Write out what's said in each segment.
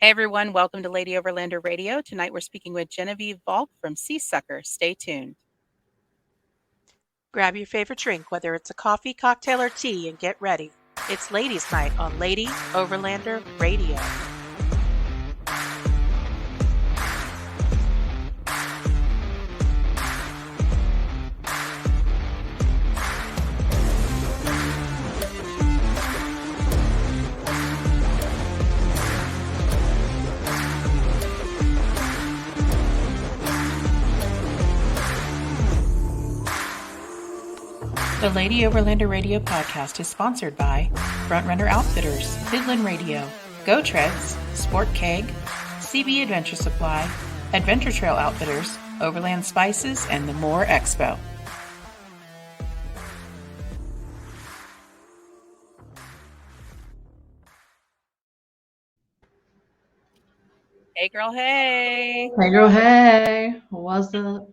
Hey everyone, welcome to Lady Overlander Radio. Tonight we're speaking with Genevieve Valk from Seasucker. Stay tuned. Grab your favorite drink, whether it's a coffee, cocktail, or tea, and get ready. It's Ladies' Night on Lady Overlander Radio. The Lady Overlander Radio podcast is sponsored by Frontrunner Outfitters, Midland Radio, Go Treads, Sport Keg, CB Adventure Supply, Adventure Trail Outfitters, Overland Spices, and the More Expo. Hey girl, hey. Hey girl, hey. What's up?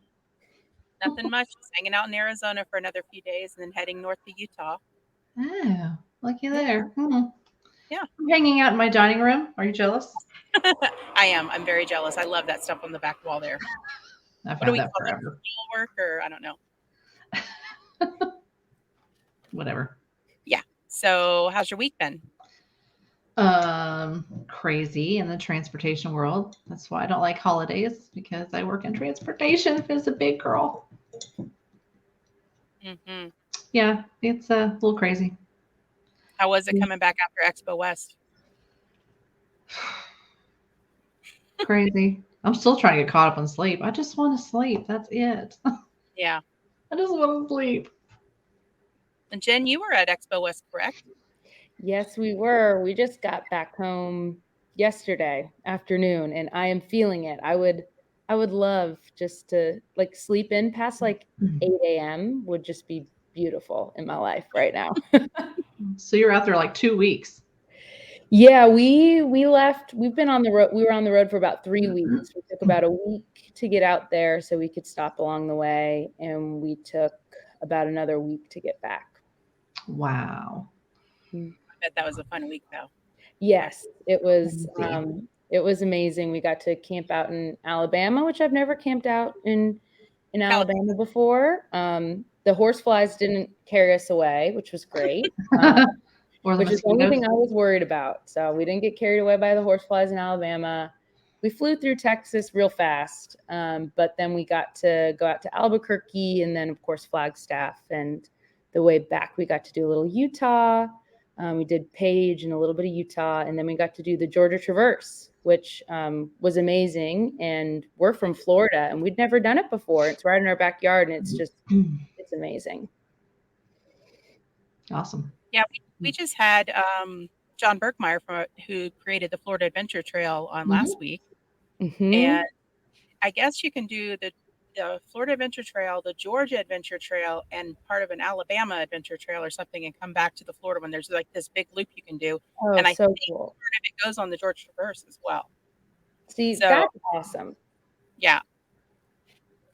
Nothing much. Just hanging out in Arizona for another few days and then heading north to Utah. Oh, lucky there. Yeah. I'm hanging out in my dining room. Are you jealous? I am. I'm very jealous. I love that stuff on the back wall there. I've had that forever. Work or I don't know. Whatever. Yeah. So how's your week been? Crazy in the transportation world. That's why I don't like holidays, because I work in transportation as a big girl. Mm-hmm. Yeah, it's a little crazy. How was it coming back after Expo West? Crazy. I'm still trying to get caught up on sleep. I just want to sleep. That's it. Yeah. I just want to sleep. And Jen, you were at Expo West, correct? Yes, we were. We just got back home yesterday afternoon, and I am feeling it. I would love just to sleep in past 8 a.m. would just be beautiful in my life right now. So you're out there 2 weeks. Yeah, we left. We've been on the road. We were on the road for about 3 weeks. We took about a week to get out there so we could stop along the way, and we took about another week to get back. Wow. I bet that was a fun week, though. Yes, it was. It was amazing. We got to camp out in Alabama, which I've never camped out in Alabama before. The horseflies didn't carry us away, which was great. Which is the only thing I was worried about. So we didn't get carried away by the horseflies in Alabama. We flew through Texas real fast, but then we got to go out to Albuquerque and then, of course, Flagstaff. And the way back, we got to do a little Utah. We did Page and a little bit of Utah, and then we got to do the Georgia Traverse, which was amazing. And we're from Florida, and we'd never done it before. It's right in our backyard, and it's amazing. Awesome. Yeah, we just had John Berkmeyer, who created the Florida Adventure Trail, on last week. Mm-hmm. And I guess you can do the Florida Adventure Trail, the Georgia Adventure Trail, and part of an Alabama Adventure Trail or something, and come back to the Florida one. There's this big loop you can do. Oh, and I so think cool. part of it goes on the Georgia Traverse as well. See, that's awesome. Yeah.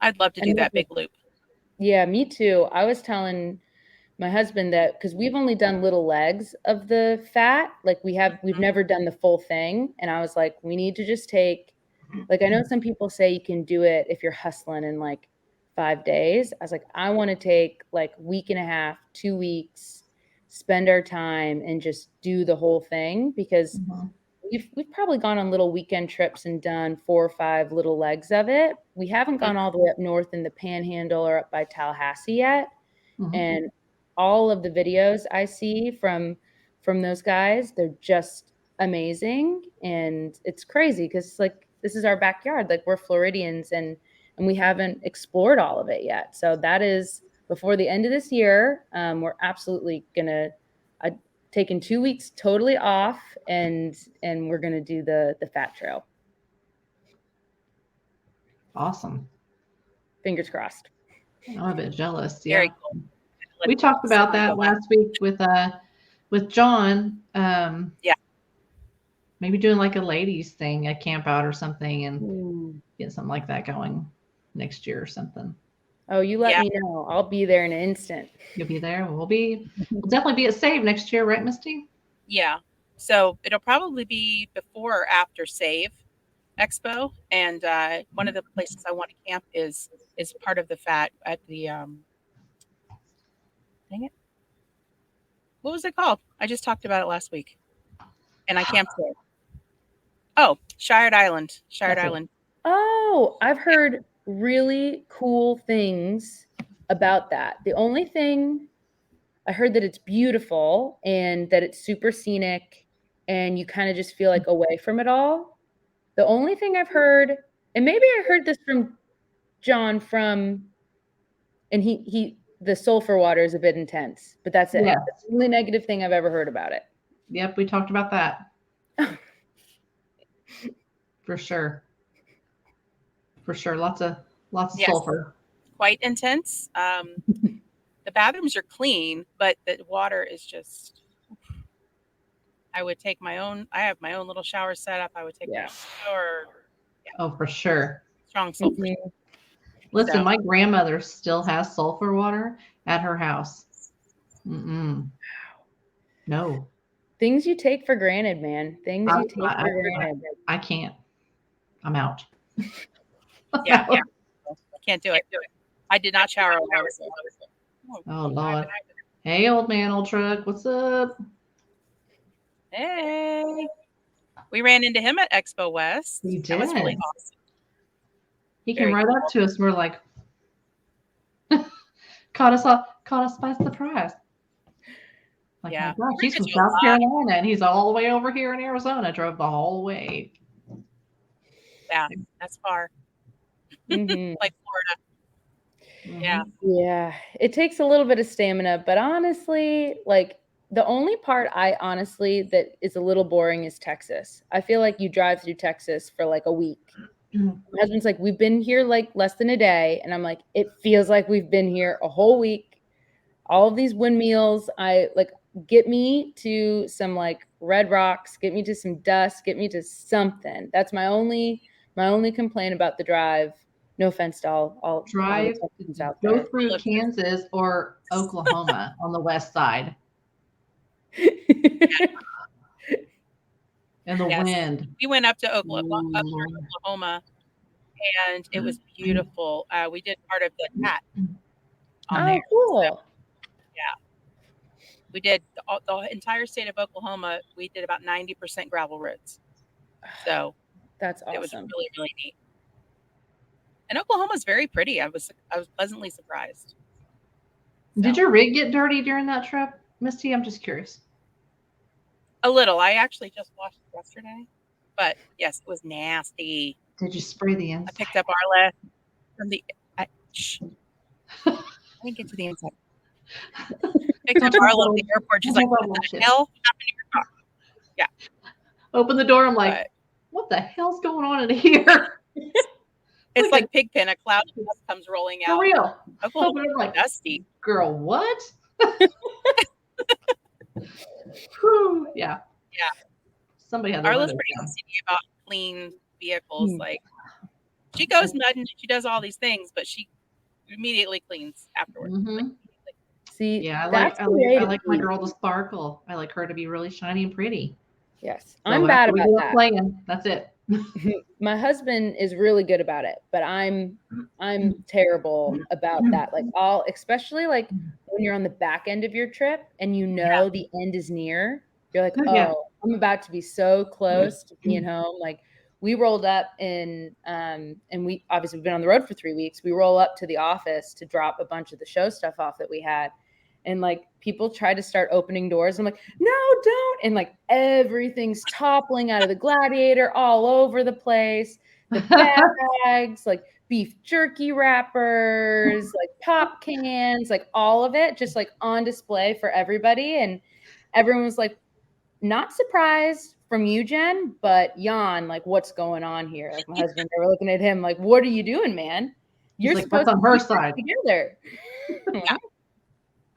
I'd love to do that big loop. Yeah, me too. I was telling my husband that because we've only done little legs of the fat, we've never done the full thing. And I was like, we need to just take, I know some people say you can do it if you're hustling in 5 days. I was like, I want to take week and a half, 2 weeks, spend our time and just do the whole thing, because we've probably gone on little weekend trips and done 4 or 5 little legs of it. We haven't gone all the way up north in the Panhandle or up by Tallahassee yet. And all of the videos I see from those guys, they're just amazing. And it's crazy because this is our backyard. We're Floridians and we haven't explored all of it yet. So that is before the end of this year. We're absolutely gonna taking 2 weeks totally off, and we're gonna do the fat trail. Awesome. Fingers crossed. I'm a bit jealous. Yeah. Very cool. We talked about that last week with John. Yeah. Maybe doing a ladies thing, a camp out or something, and get something like that going next year or something. Oh, you let me know. I'll be there in an instant. You'll be there. We'll definitely be at Save next year, right, Misty? Yeah. So it'll probably be before or after Save Expo, and one of the places I want to camp is part of the FAT at the dang it, what was it called? I just talked about it last week, and I camped there. Oh, Shired Island. That's it. Island. Oh, I've heard really cool things about that. The only thing I heard that it's beautiful and that it's super scenic and you kind of just feel like away from it all. The only thing I've heard, and maybe I heard this from John and the sulfur water is a bit intense, but that's it. Yeah. That's the only negative thing I've ever heard about it. Yep, we talked about that. For sure. For sure. Lots of Yes. sulfur. Quite intense. The bathrooms are clean, but the water is just. I would take my own. I have my own little shower set up. I would take my own shower. Yeah. Oh, for sure. Strong sulfur. Mhm. Listen, my grandmother still has sulfur water at her house. No. Things you take for granted, man. Things you take for granted. I can't. I'm out. Yeah. I can't do it. I did not shower when I was there. Oh, Lord. Hey, old man, old truck. What's up? Hey. We ran into him at Expo West. You That was really did. awesome. He came right up to us. And we're like, caught us by surprise. Like, Yeah. my gosh, he's from South Carolina and he's all the way over here in Arizona. Drove the whole way. Yeah, that's far. Mhm. Like Florida. Yeah. Yeah. It takes a little bit of stamina, but honestly, like the only part that is a little boring is Texas. I feel like you drive through Texas for like a week. My husband's like, we've been here like less than a day. And I'm like, it feels like we've been here a whole week. All of these windmills, get me to some like red rocks, get me to some dust, get me to something. That's my only complaint about the drive. No offense to all drive, the Texans out go there. through Kansas or Oklahoma on the west side. And the wind. We went up to Oklahoma, and it was beautiful. We did part of the cat on there. Cool. So, yeah. We did the entire state of Oklahoma. We did about 90% gravel roads. So that's awesome. It was really, really neat. And Oklahoma's very pretty. I was pleasantly surprised. Did your rig get dirty during that trip, Misty? I'm just curious. A little. I actually just washed it yesterday, but yes, it was nasty. Did you spray the inside? I picked up Arla from the. I didn't get to the inside. Picked up Arla at the airport. She's like, "What the hell happened to your car?" Yeah. Open the door. I'm like, "What the hell's going on in here?" It's like Pigpen. A cloud of dust comes rolling out. For real. Oklahoma's like dusty. Girl, what? Yeah. Somebody had Arla's pretty OCD about clean vehicles. Like, she goes nutting, she does all these things, but she immediately cleans afterwards. Mm-hmm. See, yeah, I like my girl to sparkle. I like her to be really shiny and pretty. Yes, so I'm bad about that. Playing. That's it. My husband is really good about it, but I'm terrible about that. Like especially like when you're on the back end of your trip and the end is near, you're like, I'm about to be so close to being home. Like we rolled up and we obviously we've been on the road for 3 weeks. We roll up to the office to drop a bunch of the show stuff off that we had. And like people try to start opening doors. I'm like, no, don't. And like everything's toppling out of the Gladiator all over the place. The bags, like beef jerky wrappers, like pop cans, like all of it just like on display for everybody. And everyone was like, not surprised from you, Jen, but Jan, like what's going on here? Like my husband, they were looking at him like, what are you doing, man? You're like, supposed what's on her side together. Yeah.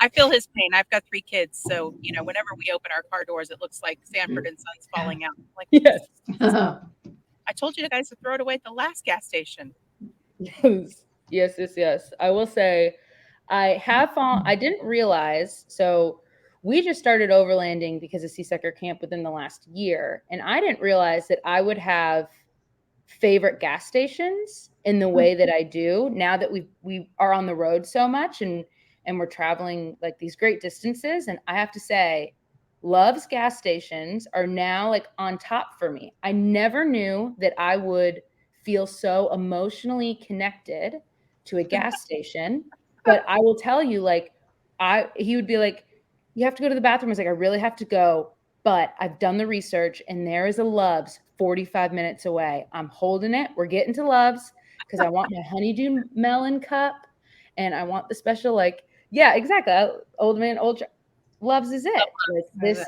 I feel his pain. I've got 3 kids. So, whenever we open our car doors, it looks like Sanford and Sons falling out. Like, yes. I told you guys to throw it away at the last gas station. Yes. I will say I didn't realize. So we just started overlanding because of Seasucker Camp within the last year. And I didn't realize that I would have favorite gas stations in the way that I do now that we are on the road so much and we're traveling like these great distances. And I have to say, Love's gas stations are now like on top for me. I never knew that I would feel so emotionally connected to a gas station, but I will tell you, like, he would be like, you have to go to the bathroom. I was like, I really have to go, but I've done the research and there is a Love's 45 minutes away. I'm holding it. We're getting to Love's because I want my honeydew melon cup and I want the special, like, yeah, exactly. Old man, Love's is it. Like, this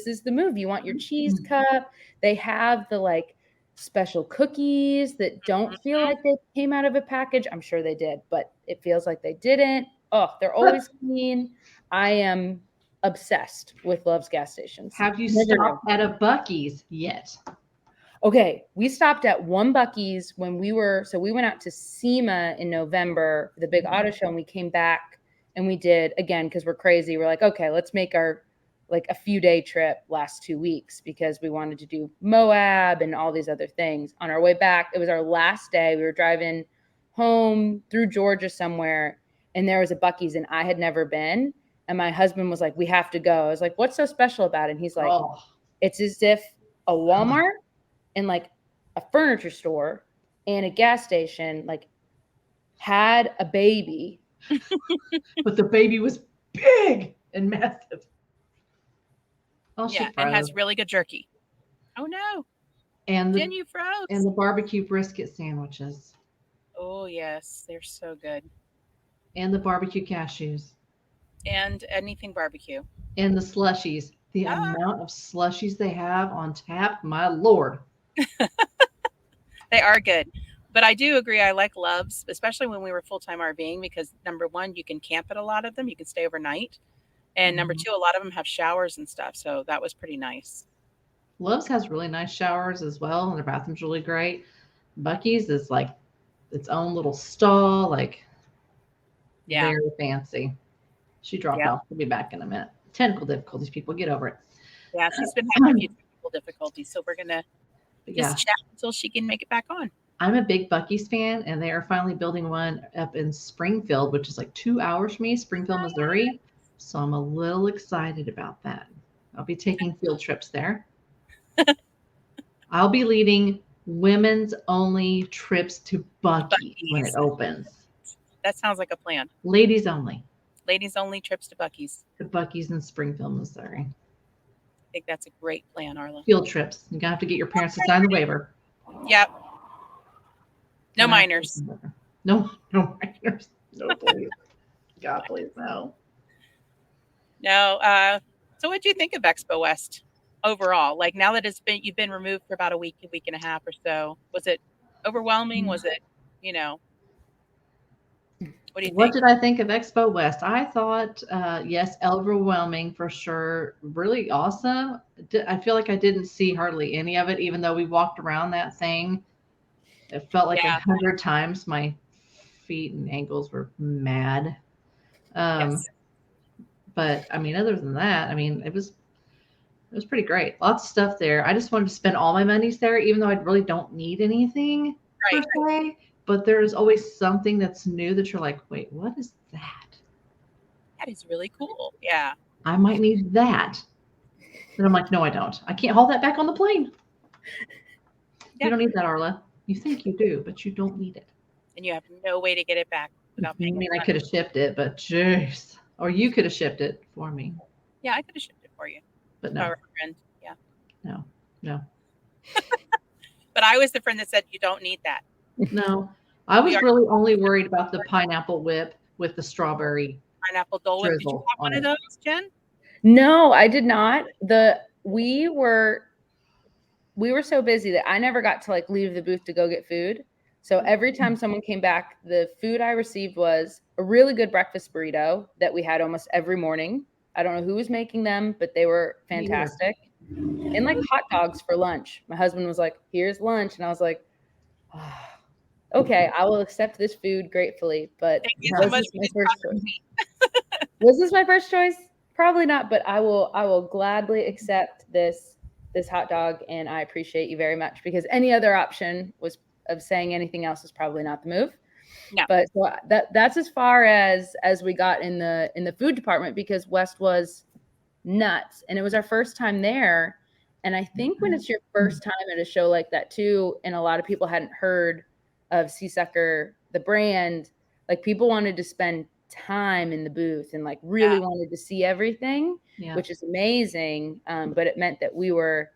is the move. You want your cheese cup. They have the like special cookies that don't feel like they came out of a package. I'm sure they did, but it feels like they didn't. Oh, they're always clean. I am obsessed with Love's gas stations. Have you stopped at a Buc-ee's yet? Okay, we stopped at one Buc-ee's when we went out to SEMA in November for the big auto show, and we came back and we did again because we're crazy. We're like, okay, let's make our like a few day trip last 2 weeks because we wanted to do Moab and all these other things. On our way back, it was our last day. We were driving home through Georgia somewhere, and there was a Buc-ee's, and I had never been. And my husband was like, we have to go. I was like, what's so special about it? And he's like, it's as if a Walmart and like a furniture store and a gas station like had a baby. But the baby was big and massive. Oh, yeah, and has really good jerky. Oh no. And Jen, you froze. And the barbecue brisket sandwiches. Oh yes, they're so good. And the barbecue cashews. And anything barbecue. And the slushies. The amount of slushies they have on tap, my Lord. They are good. But I do agree. I like Love's, especially when we were full-time RVing, because number one, you can camp at a lot of them. You can stay overnight. And number two, a lot of them have showers and stuff. So that was pretty nice. Love's has really nice showers as well. And their bathroom's really great. Buc-ee's is like its own little stall, like very fancy. She dropped off. We'll be back in a minute. Technical difficulties, people, get over it. Yeah, she's been having a few technical difficulties. So we're going to just chat until she can make it back on. I'm a big Buc-ee's fan, and they are finally building one up in Springfield, which is like 2 hours from me, Springfield, Missouri. So I'm a little excited about that. I'll be taking field trips there. I'll be leading women's only trips to Buc-ee's when it opens. That sounds like a plan. Ladies only. Ladies only trips to Buc-ee's. To Buc-ee's in Springfield, Missouri. I think that's a great plan, Arla. Field trips. You're going to have to get your parents to sign the waiver. Yep. No minors. No minors. No, please. God, please, no. No. So what do you think of Expo West overall? Like now that you've been removed for about a week and a half or so, was it overwhelming? Was it, what do you think? What did I think of Expo West? I thought, yes, overwhelming for sure. Really awesome. I feel like I didn't see hardly any of it, even though we walked around that thing. It felt like 100 times. My feet and ankles were mad. Yes. But I mean, other than that, I mean, it was pretty great. Lots of stuff there. I just wanted to spend all my monies there, even though I really don't need anything per se. But there's always something that's new that you're like, wait, what is that? That is really cool. Yeah. I might need that. And I'm like, no, I don't. I can't haul that back on the plane. You don't need that, Arla. You think you do, but you don't need it. And you have no way to get it back without paying. I mean, I could have shipped it, but jeez. Or you could have shipped it for me. Yeah, I could have shipped it for you. But no. Friend. Yeah. No. But I was the friend that said you don't need that. No. I was really only worried about the pineapple whip with the strawberry. Pineapple Dole Whip. Did you have one of those, Jen? No, I did not. We were so busy that I never got to like leave the booth to go get food. So every time someone came back, the food I received was a really good breakfast burrito that we had almost every morning. I don't know who was making them, but they were fantastic. Yeah. And like hot dogs for lunch. My husband was like, here's lunch. And I was like, okay, I will accept this food gratefully. But was this my first choice? Probably not, but I will gladly accept this hot dog, and I appreciate you very much, because any other option was of saying anything else is probably not the move. No. But so that's as far as we got in the food department, because West was nuts, and it was our first time there. And I think when it's your first time at a show like that too, and a lot of people hadn't heard of Seasucker, the brand, like people wanted to spend time in the booth and like really wanted to see everything, which is amazing. But it meant that we were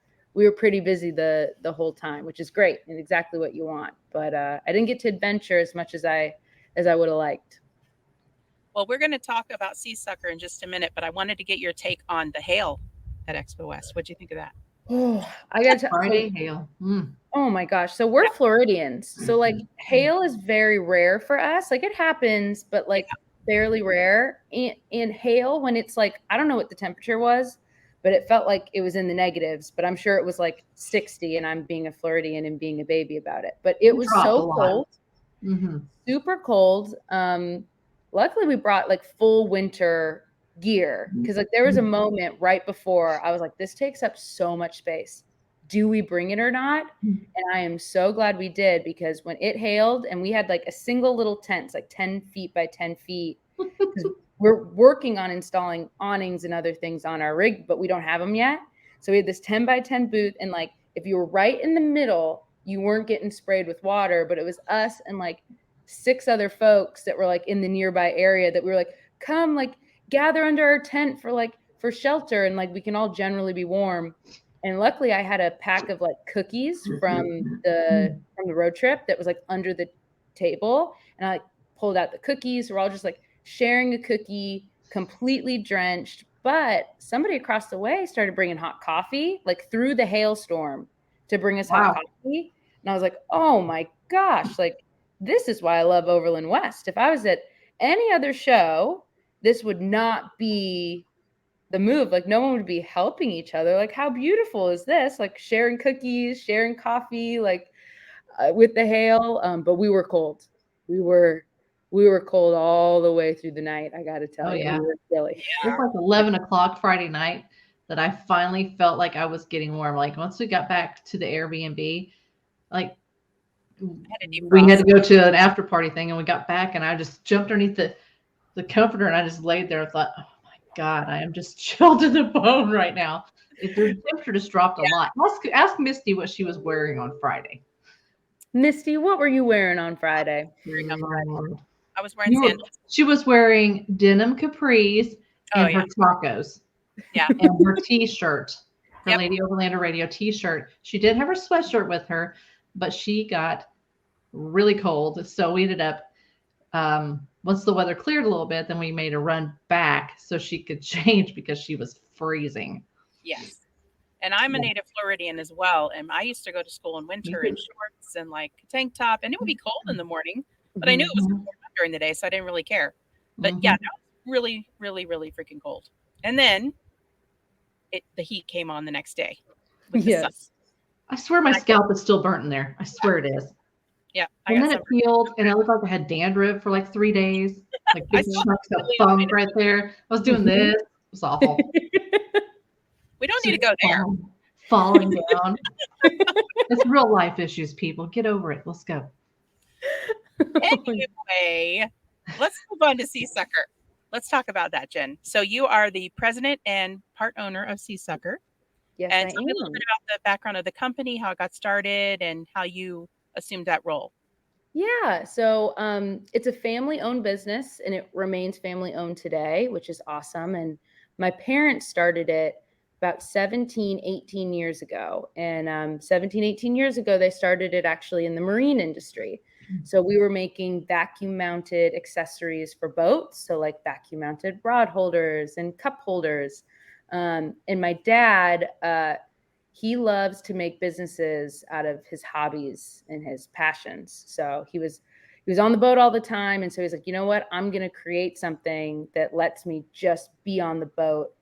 pretty busy the whole time, which is great and exactly what you want. But I didn't get to adventure as much as I would have liked. Well, we're going to talk about Seasucker in just a minute, but I wanted to get your take on the hail at Expo West. What'd you think of that? Oh, I got to Friday hail. Oh my gosh. So we're Floridians. So like hail is very rare for us. Like it happens, but like fairly rare. And hail, when it's like, I don't know what the temperature was, but it felt like it was in the negatives, but I'm sure it was like 60, and I'm being a Floridian and being a baby about it. But it was so cold, super cold. Luckily we brought like full winter gear, because like there was a moment right before I was like, this takes up so much space. Do we bring it or not? And I am so glad we did, because when it hailed and we had like a single little tent, it's like 10 feet by 10 feet. We're working on installing awnings and other things on our rig, but we don't have them yet. So we had this 10 by 10 booth, and like if you were right in the middle, you weren't getting sprayed with water, but it was us and like 6 other folks that were like in the nearby area that we were like, come like gather under our tent for shelter, and like we can all generally be warm. And luckily I had a pack of like cookies from the road trip that was like under the table, and I like pulled out the cookies. We're all just like sharing a cookie, completely drenched. But somebody across the way started bringing hot coffee like through the hailstorm to bring us hot coffee. And I was like, oh my gosh, like this is why I love Overland West. If I was at any other show, this would not be the move. Like no one would be helping each other. Like how beautiful is this? Like sharing cookies, sharing coffee, like with the hail. But we were cold. We were cold all the way through the night. I got to tell you, we were silly. It was like 11 o'clock Friday night that I finally felt like I was getting warm. Like once we got back to the Airbnb, like we had to go to an after party thing, and we got back, and I just jumped underneath the comforter, and I just laid there and thought, oh my God, I am just chilled to the bone right now. If the temperature just dropped a lot. Ask Misty what she was wearing on Friday. Misty, what were you wearing on Friday? I was wearing sandals. She was wearing denim capris and her tacos. Yeah. And her t-shirt, her Lady Overlander Radio t-shirt. She did have her sweatshirt with her, but she got really cold. So we ended up, once the weather cleared a little bit, then we made a run back so she could change, because she was freezing. Yes. And I'm a native Floridian as well. And I used to go to school in winter in shorts and like a tank top, and it would be cold in the morning, but I knew it was warm up during the day, so I didn't really care. But yeah, that was really, really, really freaking cold. And then the heat came on the next day. Yes. I swear my scalp is still burnt in there. I swear it is. Yeah. And then it peeled, and it looked like I had dandruff for like 3 days. Like big chunks of funk right there. I was doing this. It was awful. We don't need to go there. Falling down. It's real life issues, people. Get over it. Let's go. Anyway, let's move on to Seasucker. Let's talk about that, Jen. So you are the president and part owner of Seasucker. Yes, and tell me a little bit about the background of the company, how it got started, and how you assumed that role. Yeah, so it's a family-owned business, and it remains family-owned today, which is awesome. And my parents started it about 17, 18 years ago. And 17, 18 years ago, they started it actually in the marine industry. So we were making vacuum-mounted accessories for boats, so like vacuum-mounted rod holders and cup holders. And my dad, he loves to make businesses out of his hobbies and his passions. So he was on the boat all the time. And so he's like, you know what? I'm going to create something that lets me just be on the boat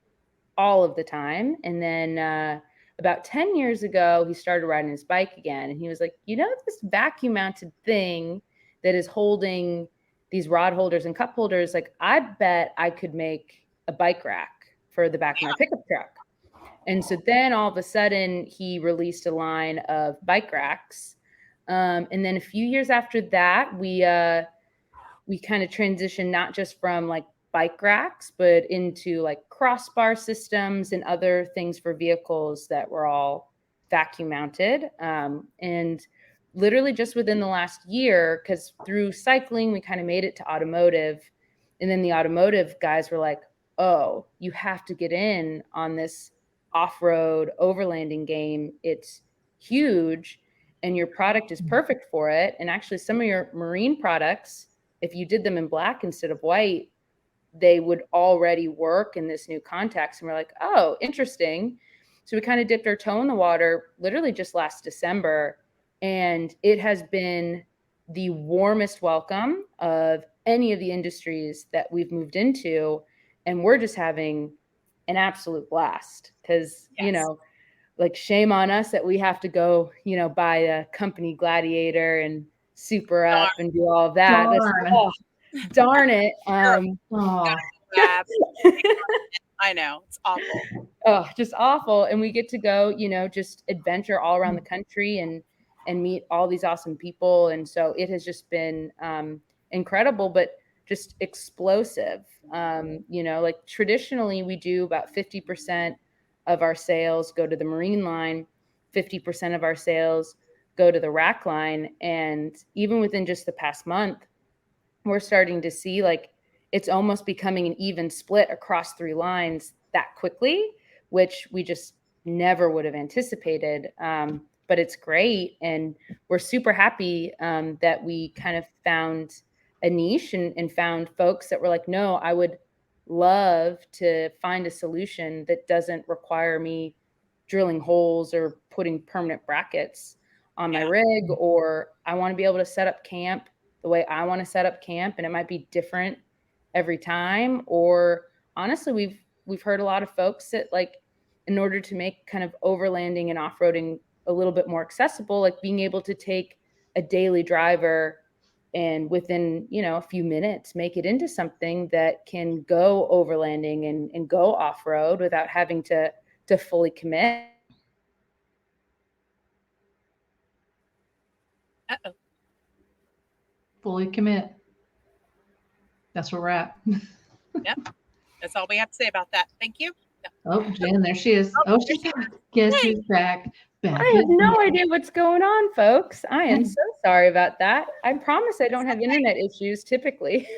all of the time. And then about 10 years ago, he started riding his bike again. And he was like, you know, this vacuum mounted thing that is holding these rod holders and cup holders, like I bet I could make a bike rack for the back of my pickup truck. And so then all of a sudden he released a line of bike racks. And then a few years after that, we kind of transitioned not just from like bike racks, but into like crossbar systems and other things for vehicles that were all vacuum mounted. And literally just within the last year, because through cycling, we kind of made it to automotive. And then the automotive guys were like, oh, you have to get in on this off-road overlanding game. It's huge and your product is perfect for it. And actually some of your marine products, if you did them in black instead of white, they would already work in this new context. And we're like, oh, interesting. So we kind of dipped our toe in the water literally just last December. And it has been the warmest welcome of any of the industries that we've moved into. And we're just having an absolute blast because, you know, like shame on us that we have to go, you know, buy a company Gladiator and super up and do all of that. Darn it. I know, it's awful. Oh, just awful. And we get to go, you know, just adventure all around the country and meet all these awesome people. And so it has just been incredible, but just explosive. You know, like traditionally we do about 50% of our sales go to the marine line, 50% of our sales go to the rack line. And even within just the past month, we're starting to see like it's almost becoming an even split across 3 lines that quickly, which we just never would have anticipated. But it's great. And we're super happy that we kind of found a niche and found folks that were like, no, I would love to find a solution that doesn't require me drilling holes or putting permanent brackets on my rig, or I want to be able to set up camp the way I want to set up camp. And it might be different every time. Or honestly, we've heard a lot of folks that like, in order to make kind of overlanding and off-roading a little bit more accessible, like being able to take a daily driver and within, you know, a few minutes, make it into something that can go overlanding and go off-road without having to fully commit. Uh-oh. Fully commit. That's where we're at. Yep. That's all we have to say about that. Thank you. Oh, Jen, there she is. Oh, she's back. Guess who's back? I have no idea what's going on, folks. I am so sorry about that. I promise I don't have internet issues typically.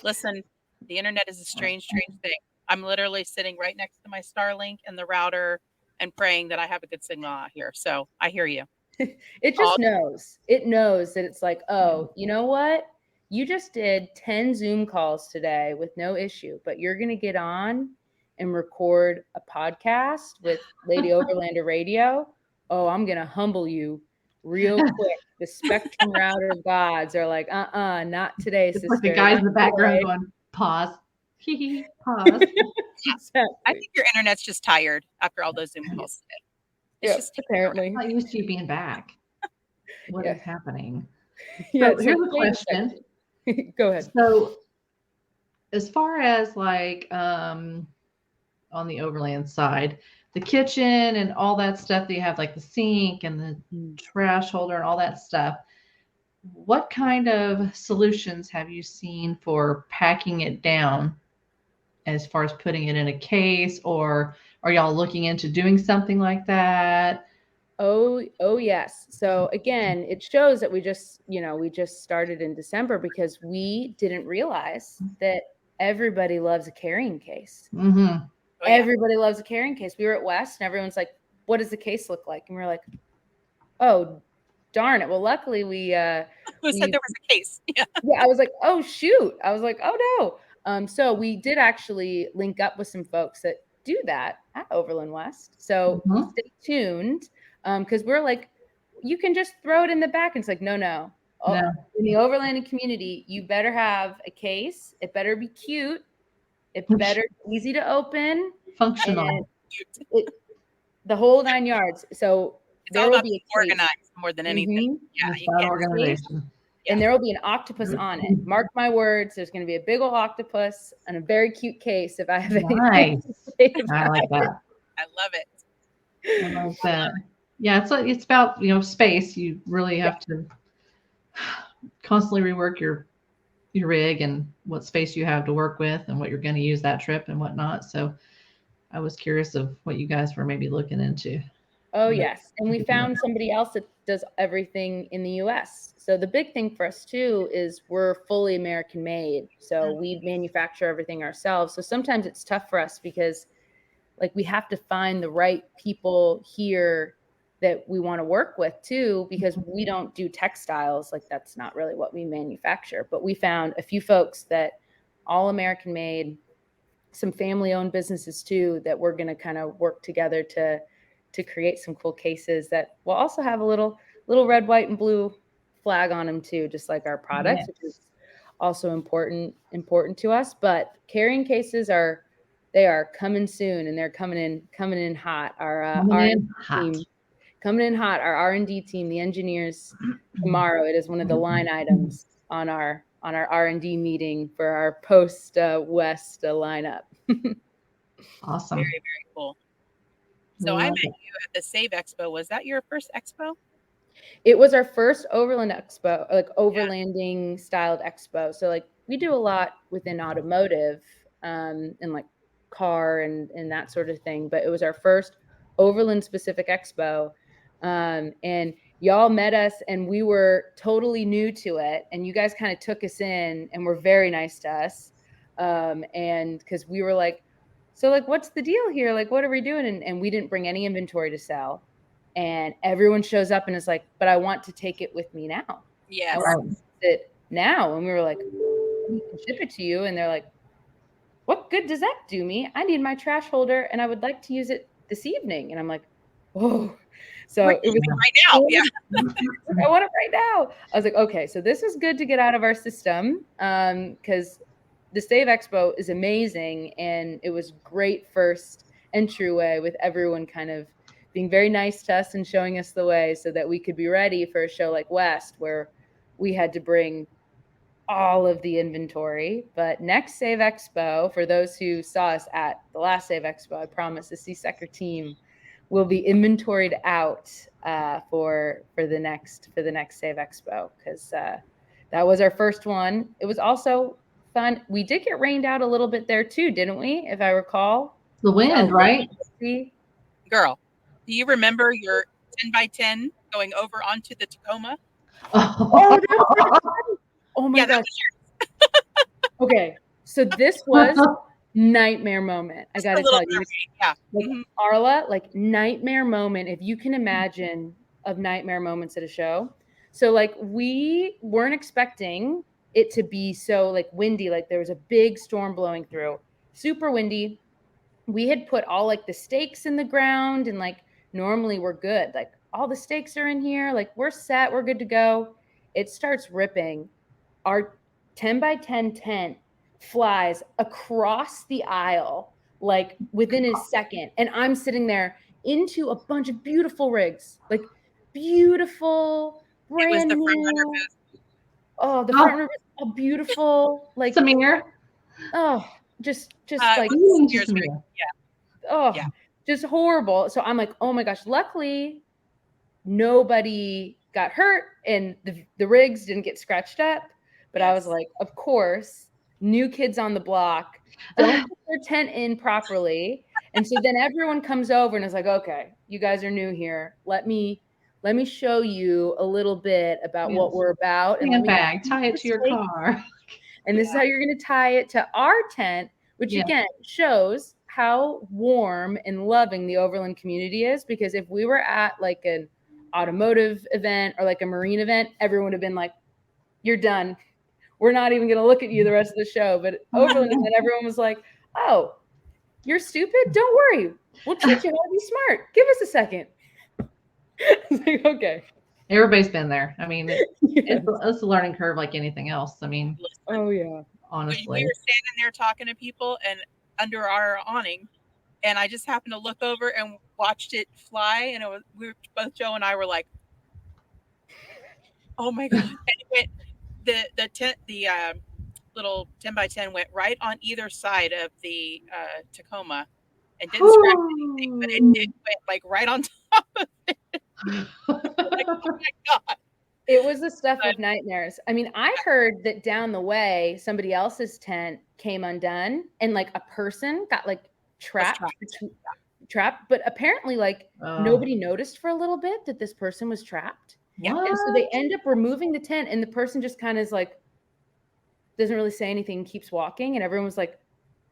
Listen, the internet is a strange thing. I'm literally sitting right next to my Starlink and the router and praying that I have a good signal out here. So I hear you. It just knows. It knows that it's like, oh, you know what? You just did 10 Zoom calls today with no issue, but you're going to get on and record a podcast with Lady Overlander Radio. Oh, I'm going to humble you real quick. The Spectrum router gods are like, not today, sister. Like the guys in the background going, pause. Pause. Exactly. I think your internet's just tired after all those Zoom calls today. Yeah, apparently. I'm not used to you being back. What is happening? Yeah, so here's a question. Go ahead. So as far as like on the overland side, the kitchen and all that stuff that you have, like the sink and the trash holder and all that stuff, what kind of solutions have you seen for packing it down as far as putting it in a case, or are y'all looking into doing something like that? Oh yes. So again, it shows that we just started in December because we didn't realize that everybody loves a carrying case. Mm-hmm. Oh, yeah. Everybody loves a carrying case. We were at West and everyone's like, what does the case look like? And we're like, oh, darn it. Well, luckily we said there was a case. Yeah. Yeah. I was like, oh, shoot. I was like, oh, no. So we did actually link up with some folks that do that at Overland West. So stay tuned. Because we're like, you can just throw it in the back. And it's like, no. In the overlanding community, you better have a case. It better be cute. It better be easy to open. Functional. The whole 9 yards. So it's all about being organized more than anything. Yeah, organization. and there will be an octopus on it. Mark my words, there's going to be a big old octopus and a very cute case if I have anything Nice. to say I like that. I love it. I like that. Yeah, it's about, space. You really have to constantly rework your rig and what space you have to work with and what you're going to use that trip and whatnot. So I was curious of what you guys were maybe looking into. Oh, yes. And we found somebody else that does everything in the US. So the big thing for us too is we're fully American made. So we manufacture everything ourselves. So sometimes it's tough for us because like we have to find the right people here that we want to work with too, because we don't do textiles. Like that's not really what we manufacture, but we found a few folks that all American made, some family owned businesses too, that we're going to kind of work together to create some cool cases that will also have a little red, white, and blue flag on them too, just like our products, Yes. which is also important to us. But carrying cases are coming soon, and they're coming in hot. Our coming in hot. Our R&D team, the engineers, tomorrow. It is one of the line items on our R&D meeting for our post West lineup. Awesome. Very, very cool. So I met you at the Save Expo. Was that your first expo? It was our first overland expo, like overlanding styled expo. So like we do a lot within automotive and like car and that sort of thing. But it was our first overland specific expo. And y'all met us and we were totally new to it. And you guys kind of took us in and were very nice to us. And because we were like, so like, what's the deal here? Like, what are we doing? And we didn't bring any inventory to sell. And everyone shows up and is like, but I want to take it with me now. Yes. I want to use it now. And we were like, we can ship it to you. And they're like, what good does that do me? I need my trash holder and I would like to use it this evening. And I'm like, whoa. So it was right now. Yeah. I want it right now. I was like, okay, so this is good to get out of our system. Because the Save Expo is amazing. And it was great first entryway with everyone kind of being very nice to us and showing us the way so that we could be ready for a show like West, where we had to bring all of the inventory. But next Save Expo, for those who saw us at the last Save Expo, I promise the Sea-Sucker team will be inventoried out for the next Save Expo, because that was our first one. It was also fun. We did get rained out a little bit there too, didn't we? If I recall. The wind, right? Girl, do you remember your 10x10 going over onto the Tacoma? Oh, oh my gosh. Okay, so this was nightmare moment. I gotta tell you, like, Arla, like nightmare moment. If you can imagine of nightmare moments at a show. So like we weren't expecting it to be so like windy. Like there was a big storm blowing through, super windy. We had put all like the stakes in the ground and like normally we're good. Like all the stakes are in here. Like we're set. We're good to go. It starts ripping. Our 10x10 tent flies across the aisle like within a second. And I'm sitting there into a bunch of beautiful rigs, like beautiful, brand new. Front runner booth. Oh, the front runner booth, oh, beautiful. Like Samir. Oh, just like just horrible. So I'm like, oh my gosh, luckily nobody got hurt and the rigs didn't get scratched up. But I was like, of course, new kids on the block don't put their tent in properly. And so then everyone comes over and is like, okay, you guys are new here. Let me show you a little bit about what we're about. And tie it to your car. And this is how you're going to tie it to our tent, which again shows how warm and loving the Overland community is. Because if we were at like an automotive event or like a marine event, everyone would have been like, you're done. We're not even going to look at you the rest of the show. But Overland event, everyone was like, oh, you're stupid? Don't worry. We'll teach you how to be smart. Give us a second. Like, okay. Everybody's been there. I mean, it's a learning curve like anything else. I mean, oh yeah. Honestly, we were standing there talking to people and under our awning, and I just happened to look over and watched it fly, and both Joe and I were like, "Oh my god!" And it went the little 10x10 went right on either side of the Tacoma and didn't scratch anything, but it went like right on top of it. Like, oh my God. It was the stuff of nightmares. I mean, I heard that down the way, somebody else's tent came undone and like a person got like trapped. But apparently like nobody noticed for a little bit that this person was trapped. What? And so they end up removing the tent and the person just kind of is like, doesn't really say anything, keeps walking. And everyone was like,